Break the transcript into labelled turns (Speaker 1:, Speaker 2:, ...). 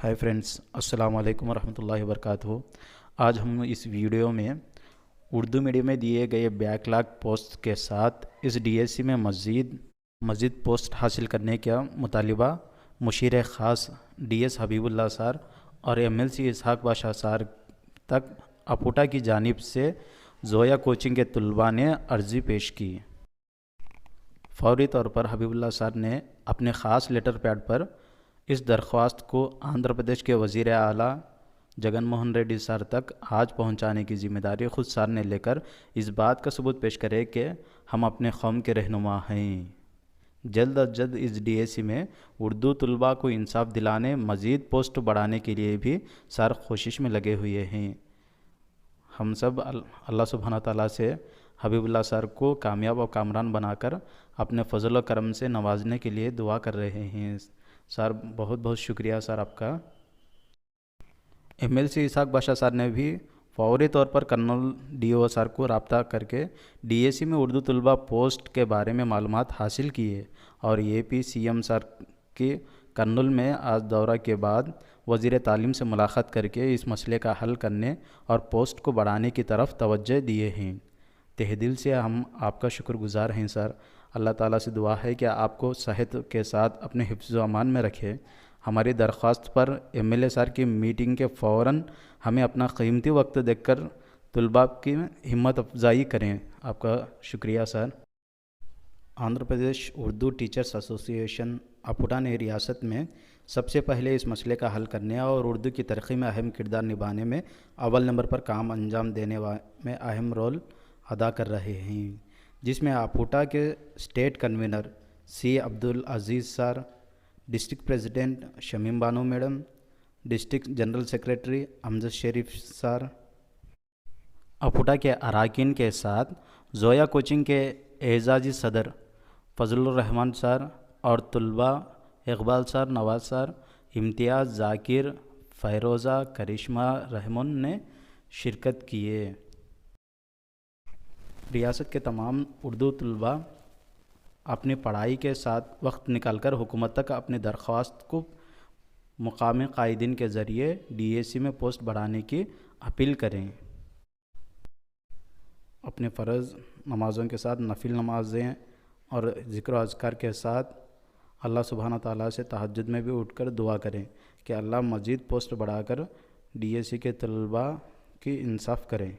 Speaker 1: Hi friends, अस्सलाम वालेकुम वरहमतुल्लाहि वबरकातुहू। आज हम इस वीडियो में उर्दू मीडियम में दिए गए बैकलॉग पोस्ट के साथ इस डीएससी में मज़ीद पोस्ट हासिल करने का मुतालिबा मुशीर ख़ास डीएस हबीबुल्लाह सर और एमएलसी इसहाक बादशाह सर तक अपूटा की जानिब से जोया कोचिंग के तलबा ने अर्ज़ी पेश की। फौरी तौर पर हबीबुल्लाह सर ने अपने ख़ास लेटर पैड पर इस दरख्वास्त को आंध्र प्रदेश के वज़ीर आला जगन मोहन रेड्डी सर तक आज पहुंचाने की ज़िम्मेदारी खुद सर ने लेकर इस बात का सबूत पेश करे कि हम अपने कौम के रहनुमा हैं। जल्द अज जल्द इस डीएससी में उर्दू तलबा को इंसाफ दिलाने मज़ीद पोस्ट बढ़ाने के लिए भी सर कोशिश में लगे हुए हैं। हम सब अल्लाह सुब्हाना ताला से हबीबुल्लाह सर को कामयाब और कामरान बनाकर अपने फजल व करम से नवाजने के लिए दुआ कर रहे हैं। सर बहुत बहुत शुक्रिया सर आपका। एमएलसी इसहाक बादशाह सर ने भी फौरी तौर पर कर्नल डीओ सर को रब्ता करके डीएससी में उर्दू तलबा पोस्ट के बारे में मालूमात हासिल किए और एपी सीएम सर की कर्नूल में आज दौरा के बाद वज़ीर तालीम से मुलाकात करके इस मसले का हल करने और पोस्ट को बढ़ाने की तरफ तवज्जो दिए हैं। तहे दिल से हम आपका शुक्रगुज़ार हैं सर। अल्लाह ताला से दुआ है कि आपको सेहत के साथ अपने हिफ्ज़ व अमान में रखे। हमारी दरख्वास्त पर एमएलए सर की मीटिंग के फ़ौरन हमें अपना कीमती वक्त देकर तलबा की हिम्मत अफजाई करें। आपका शुक्रिया sir. Andhra Pradesh Urdu teachers association अपूटा ने रियासत में सबसे पहले इस मसले का हल करने और उर्दू की तरक्की में अहम किरदार निभाने में अव्वल नंबर पर काम अंजाम देने में अहम रोल अदा कर रहे हैं, जिसमें अपूटा के state convener C Abdul Aziz sir, district president Shamim Bano madam, district general secretary Amjad Sharif sir, अपूटा के अरकान के साथ जोया कोचिंग के एजाजी सदर फजलुर रहमान सर और तलबा इकबाल सर, नवाज सर, इम्तियाज़, जाकिर, फ़ैरोज़ा, करिश्मा, रहमान ने शिरकत किए। रियासत के तमाम उर्दू तलबा अपनी पढ़ाई के साथ वक्त निकालकर हुकूमत तक अपनी दरख्वास्त को मुकामी कायदीन के ज़रिए डीएससी में पोस्ट बढ़ाने की अपील करें। अपने फ़र्ज़ नमाज़ों के साथ नफिल नमाज़ें और ज़िक्र अज़कार के साथ अल्लाह सुब्हाना ताला से तहज्जुद में भी उठकर दुआ करें कि अल्लाह मज़ीद पोस्ट बढ़ाकर डीएससी के तलबा की इंसाफ करें।